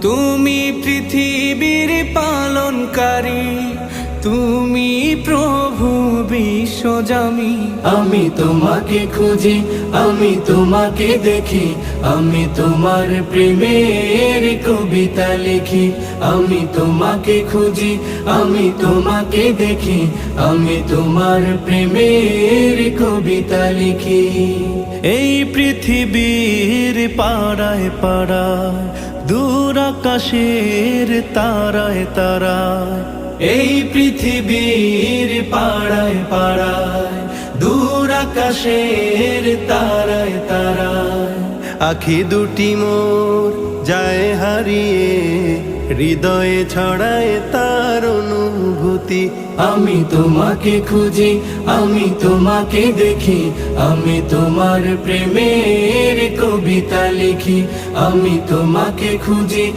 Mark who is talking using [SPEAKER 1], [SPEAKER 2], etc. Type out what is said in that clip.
[SPEAKER 1] তুমি পৃথিবীর পালনকারী, তুমি প্রভু বিশ্বজামি।
[SPEAKER 2] আমি তোমাকে খুঁজি, আমি তোমাকে দেখি, আমি তোমার প্রেমের কবিতা লিখি। আমি তোমাকে খুঁজি, আমি তোমাকে দেখি, আমি তোমার প্রেমের কবিতা লিখি।
[SPEAKER 1] এই পৃথিবীর পাড়ায় পাড়ায়, দূর আকাশের তারায় তারায়,
[SPEAKER 2] এই পৃথিবীর পাড়ায় পাড়ায়, দূর আকাশের তারায় তারায়,
[SPEAKER 1] আখি দুটি মোর যায় হারিয়ে, হৃদয়ে ছড়ায় তার অনুভূতি।
[SPEAKER 2] আমি তোমাকে খুঁজি, আমি তোমাকে দেখি, আমি তোমার প্রেমের কবিতা লিখি। আমি তোমাকে খুঁজি,